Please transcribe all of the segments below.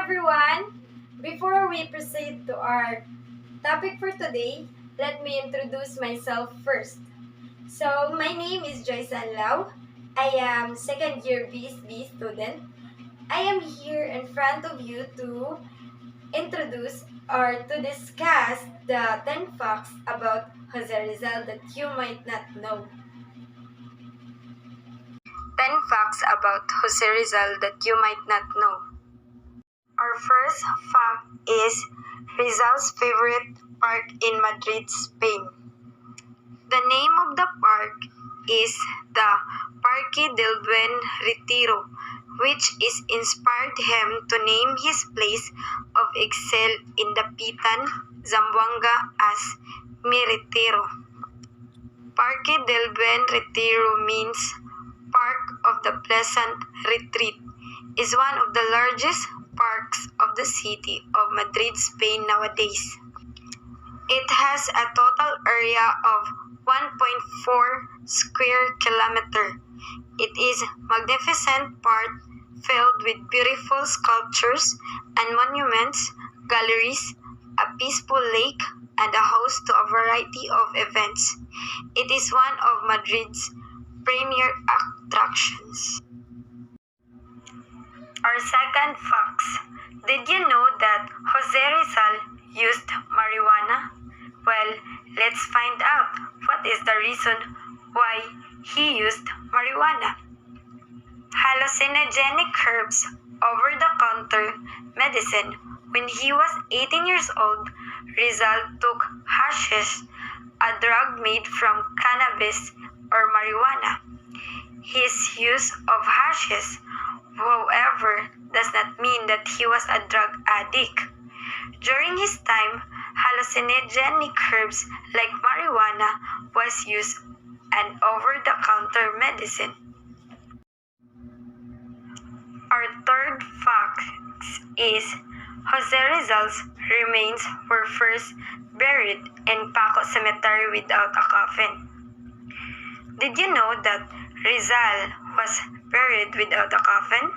everyone! Before we proceed to our topic for today, let me introduce myself first. So, my name is Joyce Lau. I am second year BSB student. I am here in front of you to introduce or to discuss the 10 facts about Jose Rizal that you might not know. 10 facts about Jose Rizal that you might not know. Our first fact is Rizal's favorite park in Madrid, Spain. The name of the park is the Parque del Buen Retiro, which is inspired him to name his place of exile in the Pitan, Zamboanga as Mi Retiro. Parque del Buen Retiro means Park of the Pleasant Retreat, is one of the largest parks of the city of Madrid, Spain nowadays. It has a total area of 1.4 square kilometer. It is magnificent park filled with beautiful sculptures and monuments, galleries, a peaceful lake, and a host to a variety of events. It is one of Madrid's premier attractions. Our second facts. Did you know that Jose Rizal used marijuana? Well, let's find out what is the reason why he used marijuana. Hallucinogenic herbs, over-the-counter medicine. When he was 18 years old, Rizal took hashish, a drug made from cannabis or marijuana. His use of hashish, however, does not mean that he was a drug addict. During his time, hallucinogenic herbs like marijuana was used an over-the-counter medicine. Our third fact is Jose Rizal's remains were first buried in Paco Cemetery without a coffin. Did you know that Rizal was buried without a coffin?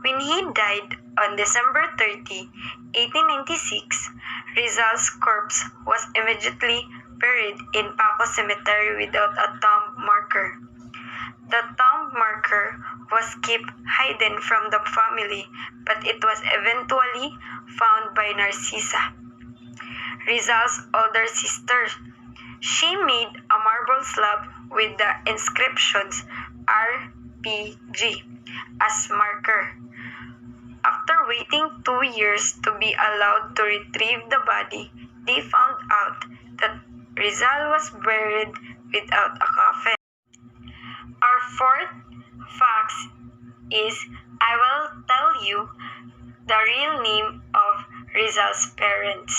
When he died on December 30, 1896, Rizal's corpse was immediately buried in Paco Cemetery without a tomb marker. The tomb marker was kept hidden from the family, but it was eventually found by Narcisa, Rizal's older sister. She made a marble slab with the inscriptions RPG as marker. After waiting 2 years to be allowed to retrieve the body, they found out that Rizal was buried without a coffin. Our fourth fact is I will tell you the real name of Rizal's parents.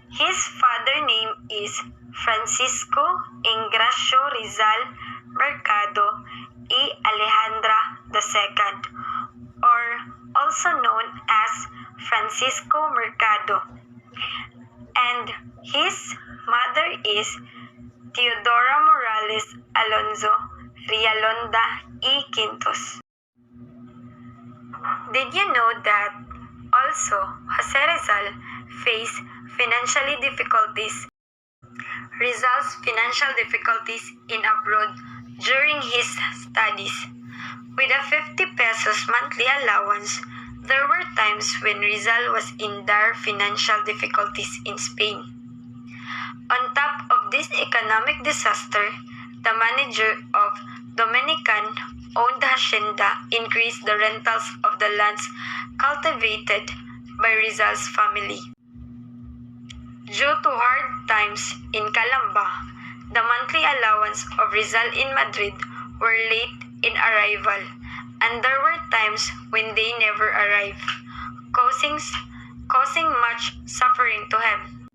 His father's name is Francisco Ingracio Rizal Mercado y Alejandra II, or also known as Francisco Mercado, and his mother is Teodora Morales Alonso Rialonda y Quintos. Did you know that also Jose Rizal faced financial difficulties? Rizal's financial difficulties in abroad during his studies. With a 50 pesos monthly allowance, there were times when Rizal was in dire financial difficulties in Spain. On top of this economic disaster, the manager of Dominican-owned hacienda increased the rentals of the lands cultivated by Rizal's family. Due to hard times in Calamba, the monthly allowance of Rizal in Madrid were late in arrival, and there were times when they never arrived, causing much suffering to him.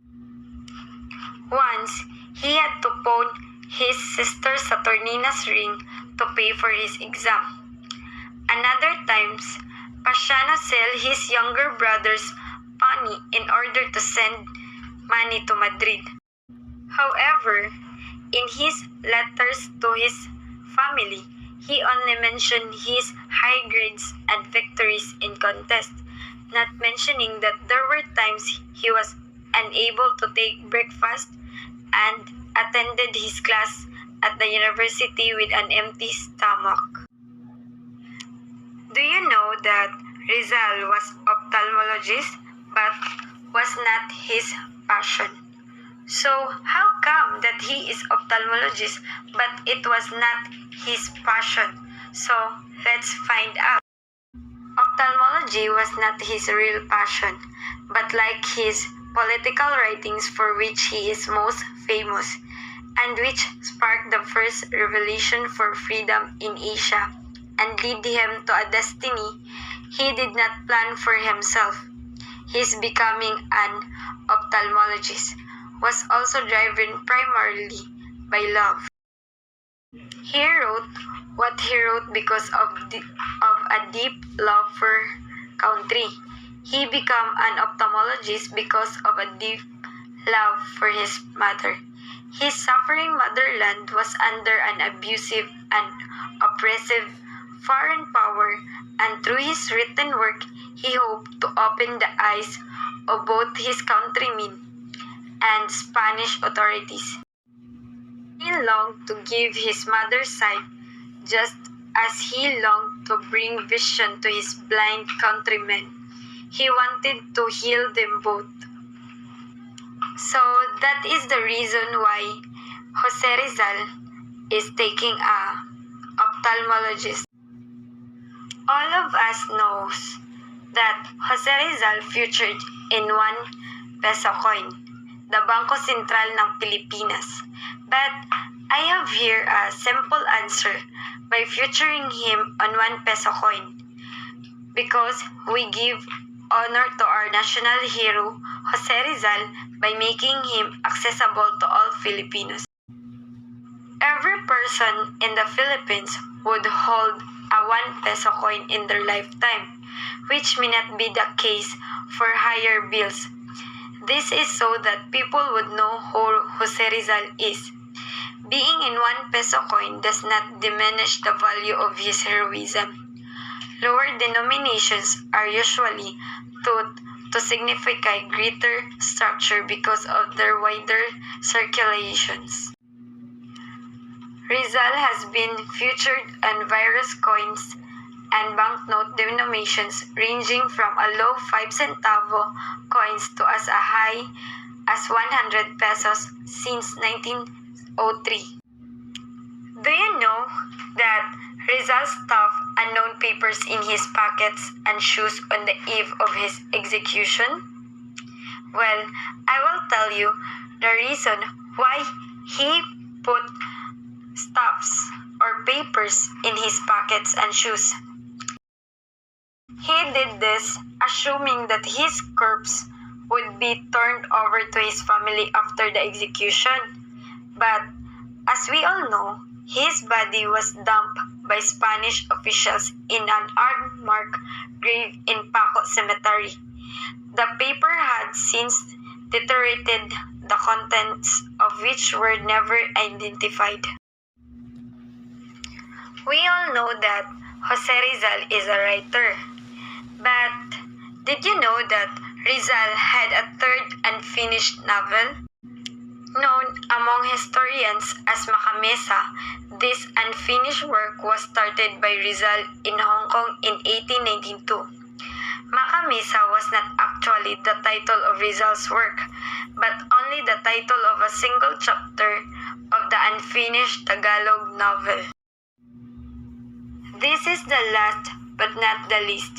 Once, he had to pawn his sister Saturnina's ring to pay for his exam. Another times, Pasiano sell his younger brother's pony in order to send money to Madrid. However, in his letters to his family, he only mentioned his high grades and victories in contests. not mentioning that there were times he was unable to take breakfast and attended his class at the university with an empty stomach. Do you know that Rizal was ophthalmologist but was not his passion? So how come that he is ophthalmologist but it was not his passion? So let's find out. Ophthalmology was not his real passion, but like his political writings for which he is most famous, and which sparked the first revolution for freedom in Asia and led him to a destiny he did not plan for himself. His becoming an ophthalmologist was also driven primarily by love. He wrote what he wrote because of a deep love for country. He became an ophthalmologist because of a deep love for his mother. His suffering motherland was under an abusive and oppressive foreign power, and through his written work, he hoped to open the eyes of both his countrymen and Spanish authorities. He longed to give his mother sight just as he longed to bring vision to his blind countrymen. He wanted to heal them both. So that is the reason why Jose Rizal is taking a ophthalmologist. All of us knows that Jose Rizal featured in 1 peso coin, the Bangko Sentral ng Pilipinas. But I have here a simple answer by featuring him on 1 peso coin, because we give honor to our national hero Jose Rizal by making him accessible to all Filipinos. Every person in the Philippines would hold a 1 peso coin in their lifetime, which may not be the case for higher bills. This is so that people would know who Jose Rizal is. Being in 1 peso coin does not diminish the value of his heroism. Lower denominations are usually thought to signify greater structure because of their wider circulations. Rizal has been featured on various coins and banknote denominations ranging from a low 5 centavo coins to as high as 100 pesos since 1903. Do you know that Rizal stuffed unknown papers in his pockets and shoes on the eve of his execution? Well, I will tell you the reason why he put stuffs or papers in his pockets and shoes. He did this assuming that his corpse would be turned over to his family after the execution. But as we all know, his body was dumped by Spanish officials in an unmarked grave in Paco Cemetery. The paper had since deteriorated, the contents of which were never identified. We all know that Jose Rizal is a writer, but did you know that Rizal had a third unfinished novel? Known among historians as Macamesa, this unfinished work was started by Rizal in Hong Kong in 1892. Macamesa was not actually the title of Rizal's work, but only the title of a single chapter of the unfinished Tagalog novel. This is the last but not the least.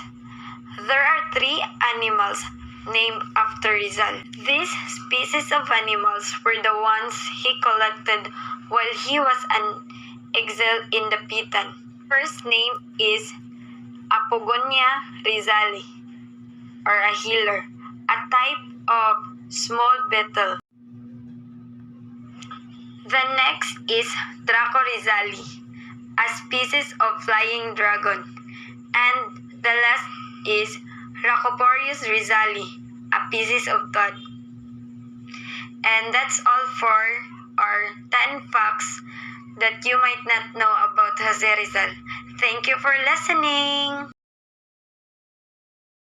There are 3 animals named after Rizal. These species of animals were the ones he collected while he was an exile in the Pitan. First name is Apogonia rizali, or a healer, a type of small beetle. The next is Draco rizali, a species of flying dragon. And the last is Racoporius rizali, a species of toad. And that's all for our 10 facts that you might not know about Jose Rizal. Thank you for listening!